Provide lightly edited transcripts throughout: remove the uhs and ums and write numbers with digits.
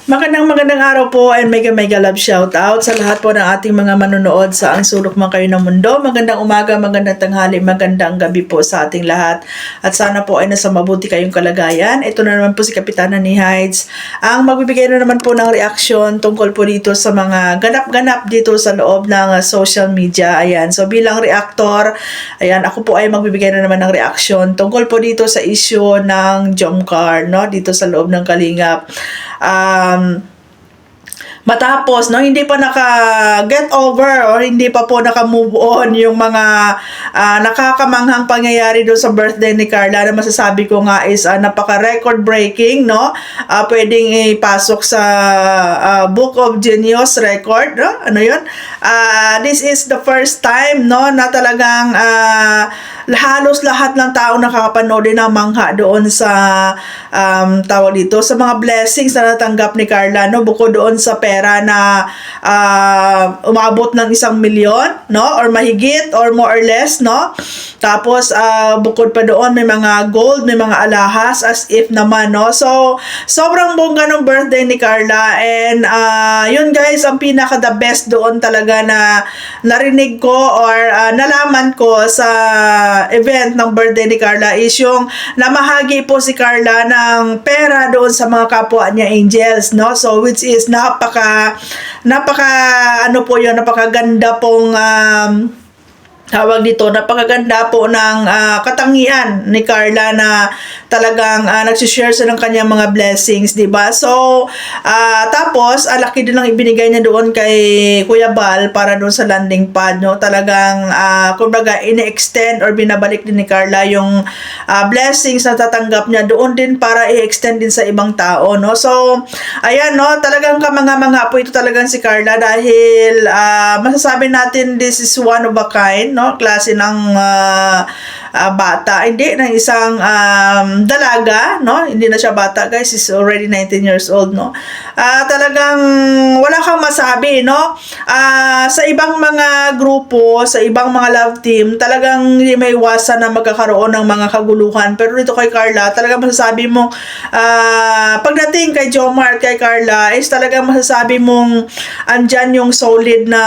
Magandang araw po and mega love shout out sa lahat po ng ating mga manonood sa ang sulok man kayo ng mundo. Magandang umaga, magandang tanghali, magandang gabi po sa ating lahat. At sana po ay nasa mabuti kayong kalagayan. Ito na naman po si Kapitana ni Heights. Ang magbibigay na naman po ng reaksyon tungkol po dito sa mga ganap-ganap dito sa loob ng social media. Ayan, so bilang reactor, ayan, ako po ay magbibigay na naman ng reaksyon tungkol po dito sa issue ng Jomcar, no? Dito sa loob ng Kalingap. Matapos, no, hindi pa naka-get over or hindi pa po naka-move on yung mga nakakamanghang pangyayari doon sa birthday ni Carla na masasabi ko nga is napaka-record breaking, no? Pwedeng ipasok sa Book of Genius record, no? Ano yun? This is the first time, no, na talagang halos lahat ng tao nakakapanood din ng mangha doon sa tawag dito, sa mga blessings na natanggap ni Carla, no? Bukod doon sa pera na umabot ng 1 milyon, no? Or mahigit or more or less, no? Tapos bukod pa doon may mga gold, may mga alahas as if naman, no? So sobrang bongga ng birthday ni Carla and yun guys, ang pinaka the best doon talaga na narinig ko or nalaman ko sa event ng birthday ni Carla is yung namahagi po si Carla ng pera doon sa mga kapwa niya angels, no? So which is napaka ano po yun, napakaganda pong tawag dito, napakaganda po ng katangian ni Carla na talagang nagsishare sa ng kanyang mga blessings, di ba? So, tapos, laki din lang ibinigay niya doon kay Kuya Bal para doon sa landing pad, no? Talagang, kumbaga, ini-extend or binabalik din ni Carla yung blessings na tatanggap niya doon din para i-extend din sa ibang tao, no? So, ayan, no? Talagang kamanga-manga po ito talagang si Carla dahil masasabi natin this is one of a kind, no? Klase ng bata, hindi, ng isang dalaga, no? Hindi na siya bata, guys, is already 19 years old, no? Talagang wala kang masabi, no? Sa ibang mga grupo, sa ibang mga love team, talagang hindi may iwasan na magkakaroon ng mga kaguluhan, pero dito kay Carla, talagang masasabi mong pagdating kay Jomar at kay Carla is talagang masasabi mong andyan yung solid na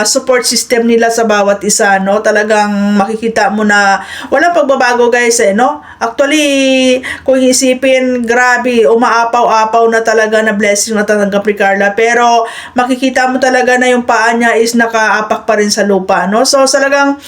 support system nila sa bawat isa, no? Talagang makikita mo na walang pagbabago, guys, no? Actually, kung isipin, grabe, umaapaw-apaw na talaga na blessing na tatanggap ni Carla, pero makikita mo talaga na yung paa niya is nakaapak pa rin sa lupa, no? So, talagang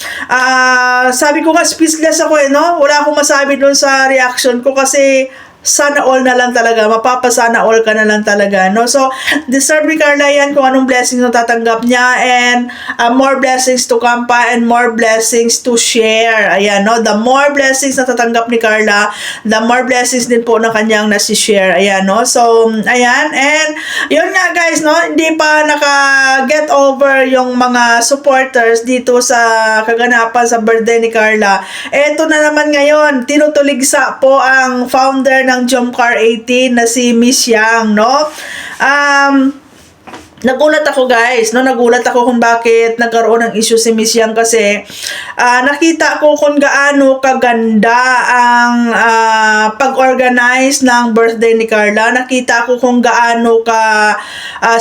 sabi ko nga, speechless ako, no? Wala akong masabi dun sa reaction ko kasi sana all na lang talaga, mapapasana all ka na lang talaga, no? So, deserve ni Carla yan kung anong blessings na tatanggap niya and more blessings to come pa and more blessings to share. Ayan, no? The more blessings na tatanggap ni Carla, the more blessings din po na kanyang nasi-share. Ayan, no? So, ayan, and yun nga, guys, no? Hindi pa naka-get over yung mga supporters dito sa kaganapan sa birthday ni Carla. Eto na naman ngayon, tinutuligsa po ang founder ng Jomcar 18 na si Miss Yang, no? Nagulat ako, guys, no? Nagulat ako kung bakit nagkaroon ng issue si Miss Yang kasi nakita ko kung gaano kaganda ang pag-organize ng birthday ni Carla. Nakita ko kung gaano ka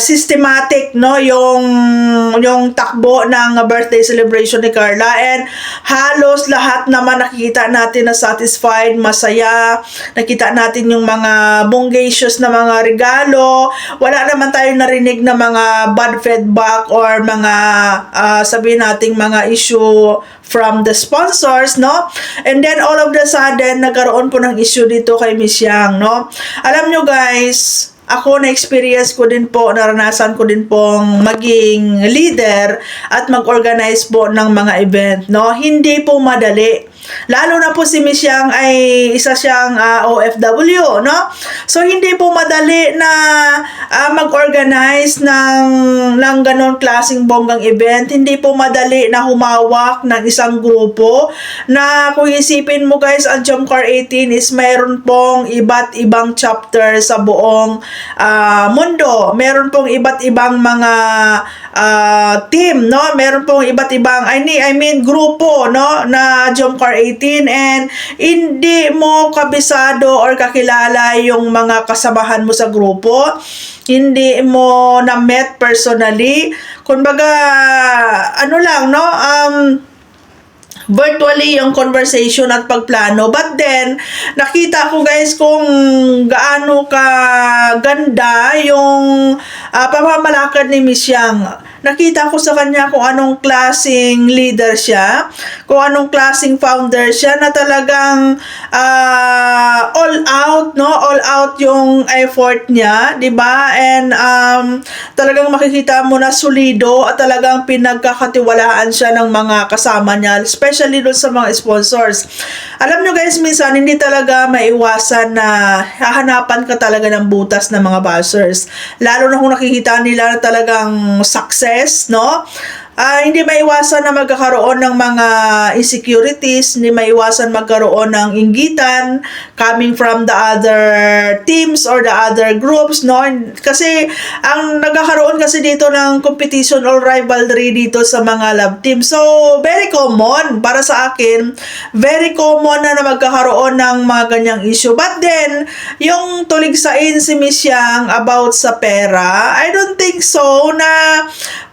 systematic, no, yung takbo ng birthday celebration ni Carla, and halos lahat naman nakikita natin na satisfied, masaya. Nakita natin yung mga bonggacious na mga regalo. Wala naman tayong narinig na mga bad feedback or mga sabihin nating mga issue from the sponsors, no? And then all of the sudden nagkaroon po ng issue dito kay Miss Yang, no? Alam nyo, guys, ako na-experience ko din po, naranasan ko din pong maging leader at mag-organize po ng mga event, no? Hindi po madali. Lalo na po si Miss Yang ay isa siyang OFW, no? So, hindi po madali na mag-organize ng ganon klaseng bonggang event. Hindi po madali na humawak ng isang grupo na kung isipin mo, guys, ang Jomcar 18 is mayroon pong iba't ibang chapter sa buong mundo. Meron pong iba't ibang mga team, no? Meron pong iba't ibang, I mean, grupo, no? Na Jomcar 18, and hindi mo kabisado or kakilala yung mga kasamahan mo sa grupo, hindi mo na-met personally, kumbaga, ano lang, no? Virtually yung conversation at pagplano. But then, nakita ko guys kung gaano ka ganda yung pamamalakad ni Miss Yang. Nakita ko sa kanya kung anong klaseng leader siya, kung anong klaseng founder siya, na talagang all out, no? All out yung effort niya, 'di ba? And talagang makikita mo na solido at talagang pinagkakatiwalaan siya ng mga kasama niya, especially doon sa mga sponsors. Alam nyo guys, minsan hindi talaga maiwasan na hahanapan ka talaga ng butas ng mga buzzers. Lalo na kung nakikita nila na talagang success, no? Hindi maiwasan na magkakaroon ng mga insecurities, hindi maiwasan magkaroon ng inggitan coming from the other teams or the other groups, no? Kasi ang nagkakaroon kasi dito ng competition or rivalry dito sa mga love team. So, very common para sa akin, very common na magkakaroon ng mga ganyang issue. But then, yung tuligsain si Miss Yang about sa pera, I don't think so na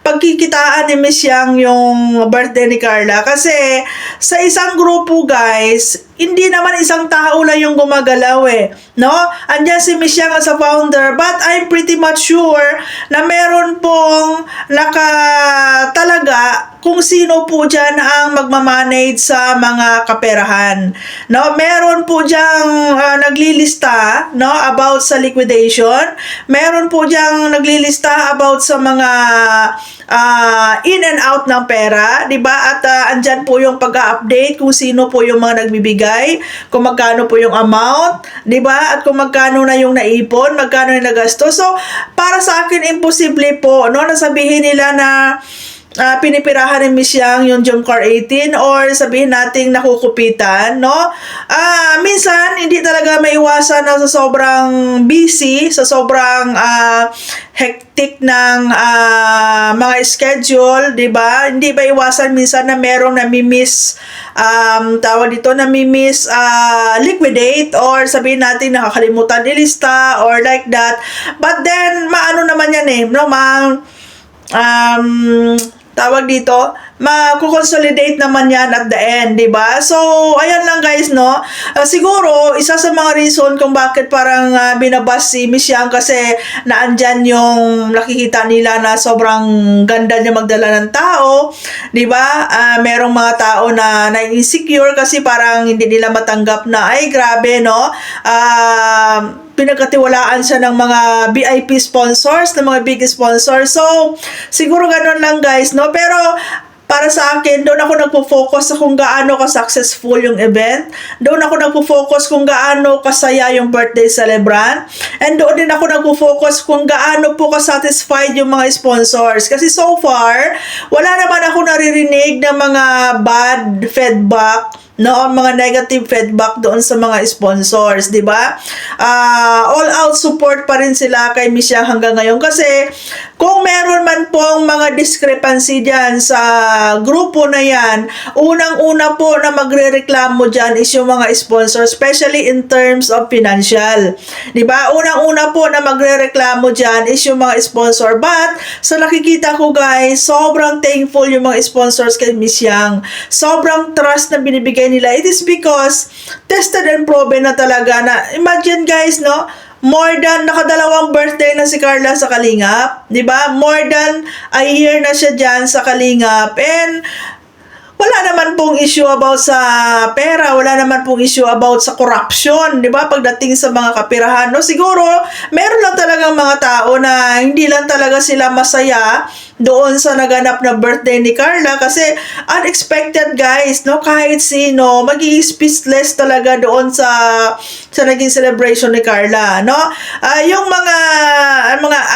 pagkikitaan ni Miss Yang yung birthday ni Carla. Kasi sa isang grupo guys, hindi naman isang tao lang yung gumagalaw eh, no? Andiyan si Miss Yang as a founder, but I'm pretty much sure na meron pong talaga kung sino po dyan ang magmamanage sa mga kaperahan, no? Meron po dyang naglilista, no, about sa liquidation. Meron po dyang naglilista about sa mga in and out ng pera, 'di ba? At andyan po yung pag-update kung sino po yung mga nagbibigay, kung magkano po yung amount, 'di ba? At kung magkano na yung naipon, magkano yung nagasto. So, para sa akin imposible po, no, nasabihin nila na pinipirahan ni Miss Yang yung Jomcar 18 or sabihin nating nakukupitan, no? Minsan hindi talaga maiwasan na sa sobrang busy, sa sobrang hectic ng mga schedule, 'di ba? Hindi maiwasan minsan na merong nami-miss tawag dito, nami-miss liquidate, or sabihin natin nakakalimutan ilista or like that. But then maano naman yan eh, no? Tawag dito, makukonsolidate naman yan at the end, di ba? So, ayan lang guys, no? Siguro, isa sa mga reason kung bakit parang binabas si Miss Yang kasi naandyan yung nakikita nila na sobrang ganda niya magdala ng tao, di ba? Merong mga tao na insecure kasi parang hindi nila matanggap na, ay grabe, no? Pinagkatiwalaan siya ng mga VIP sponsors, ng mga big sponsors. So, siguro ganun lang guys, no? Pero, para sa akin, doon ako nagpo-focus sa kung gaano ka-successful yung event. Doon ako nagpo-focus kung gaano kasaya yung birthday celebrant. And doon din ako nagpo-focus kung gaano po ka-satisfied yung mga sponsors. Kasi so far, wala naman ako naririnig ng mga bad feedback, no, mga negative feedback doon sa mga sponsors, di ba? All out support pa rin sila kay Miss Yang hanggang ngayon kasi kung meron man pong mga discrepancy diyan sa grupo na yan, unang-una po na magrereklamo diyan is yung mga sponsors, especially in terms of financial, di ba? Unang-una po na magrereklamo diyan is yung mga sponsor. But sa nakikita ko guys, sobrang thankful yung mga sponsors kay Miss Yang. Sobrang trust na binibigay nila. It is because tested and proven na talaga na, imagine guys, no, more than nakadalawang birthday na si Carla sa Kalingap, di ba? More than a year na siya dyan sa Kalingap, and wala naman pong issue about sa pera, wala naman pong issue about sa corruption, di ba? Pagdating sa mga kapirahan, no? Siguro, meron lang talagang mga tao na hindi lang talaga sila masaya doon sa naganap na birthday ni Carla kasi unexpected guys, no? Kahit sino, magiging speechless talaga doon sa naging celebration ni Carla, no? Yung mga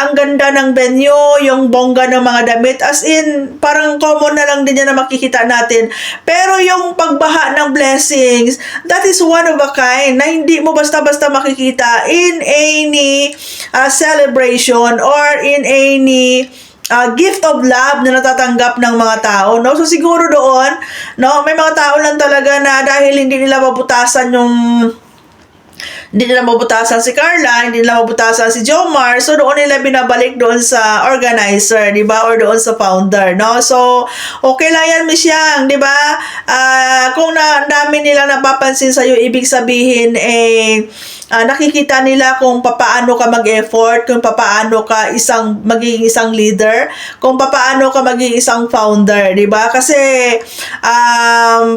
ang ganda ng venue, yung bongga ng mga damit, as in, parang common na lang din yan na makikita natin. Pero yung pagbaha ng blessings, that is one of a kind na hindi mo basta-basta makikita in any celebration or in any gift of love na natatanggap ng mga tao, no? So siguro doon, no, may mga tao lang talaga na dahil hindi nila mabutasan yung hindi nila mabutasan si Carla, hindi nila mabutasan si Jomar, so doon nila binabalik doon sa organizer, di ba? Or doon sa founder, no? So, okay lang yan, Miss Yang, di ba? Kung dami nilang napapansin sa'yo, ibig sabihin, nakikita nila kung papaano ka mag-effort, kung papaano ka magiging isang leader, kung papaano ka magiging isang founder, di ba? Kasi,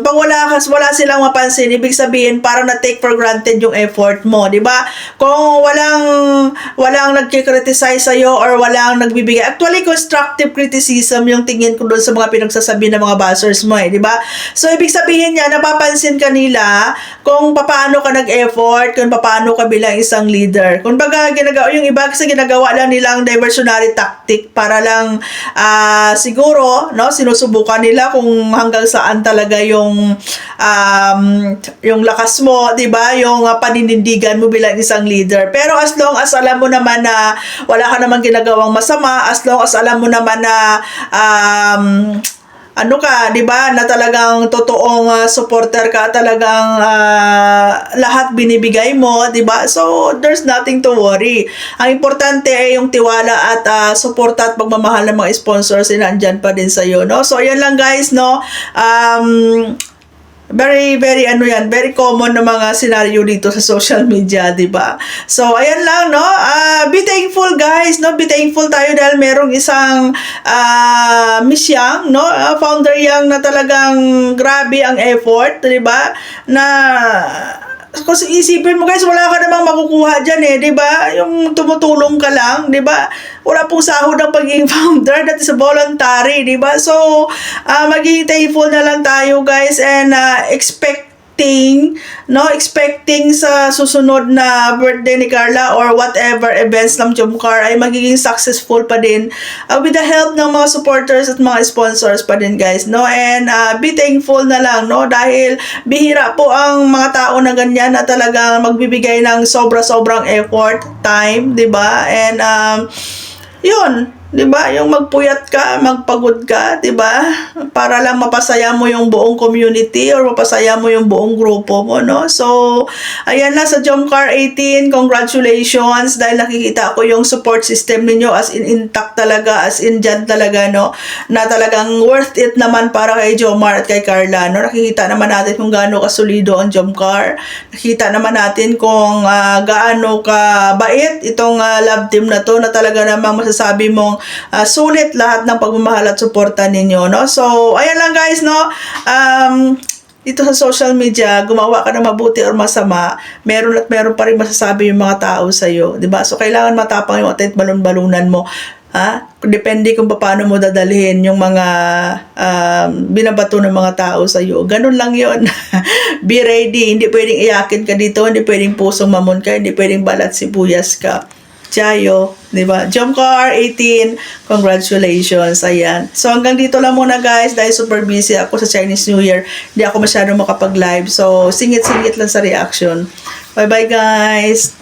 pag wala silang mapansin, ibig sabihin, parang na-take for granted yung effort mo, di ba? Kung walang nagki-criticize sa'yo or walang nagbibigay, actually, constructive criticism yung tingin ko doon sa mga pinagsasabi ng mga buzzers mo, di ba? So, ibig sabihin niya, napapansin ka nila kung papaano ka nag-effort, kung papaano ka bilang isang leader. Kung baga, yung iba kasi ginagawa lang nilang diversionary tactic para lang siguro, no, sinusubukan nila kung hanggang saan talaga yung lakas mo, 'di ba? Yung paninindigan mo bilang isang leader. Pero as long as alam mo naman na wala ka namang ginagawang masama, as long as alam mo naman na ano ka, 'di ba, na talagang totoong supporter ka, talagang lahat binibigay mo, 'di ba? So there's nothing to worry. Ang importante ay yung tiwala at suporta at pagmamahal ng mga sponsors na nandiyan pa din sa iyo, no? So ayan lang guys, no. Very very common na mga scenario dito sa social media, 'di ba? So ayan lang, no. Be thankful guys, no. Be thankful tayo dahil merong isang Miss Yang, no, founder Yang na talagang grabe ang effort, 'di ba? Na kasi isipin mo guys, wala ka namang makukuha dyan di ba? Yung tumutulong ka lang, di ba? Wala pong sahod ang pagiging founder, that is voluntary, di ba? So, maging thankful na lang tayo guys and expecting sa susunod na birthday ni Carla or whatever events ng Jomcar ay magiging successful pa din with the help ng mga supporters at mga sponsors pa din guys, no? And be thankful na lang, no? Dahil bihira po ang mga tao na ganyan na talagang magbibigay ng sobrang effort, time, di ba? And yun, 'di ba? Yung magpuyat ka, magpagod ka, 'di ba? Para lang mapasaya mo yung buong community or mapasaya mo yung buong grupo mo, no? So, ayan na sa Jomcar 18, congratulations dahil nakikita ko yung support system ninyo as in intact talaga, as in dyan talaga, no? Na talagang worth it naman para kay Jomar at kay Carla, no? Nakikita naman natin kung gaano kasolido ang Jomcar. Nakikita naman natin kung gaano ka bait itong love team na to, na talaga namang masasabi mong sulit lahat ng pagmamahal at suporta ninyo, no? So, ayan lang guys, no? Dito sa social media, gumawa ka ng mabuti or masama, meron pa rin masasabi yung mga tao sa'yo, di ba? So, kailangan matapang yung atit balon-balunan mo. Depende kung paano mo dadalhin yung mga binabato ng mga tao sa'yo. Ganun lang yon. Be ready. Hindi pwedeng iyakin ka dito, hindi pwedeng pusong mamon ka, hindi pwedeng balat sibuyas ka. Chayo, di ba? Jomcar 18, congratulations. Ayan. So hanggang dito lang muna guys dahil super busy ako sa Chinese New Year. Hindi ako masyadong makapag-live. So singit-singit lang sa reaction. Bye-bye guys.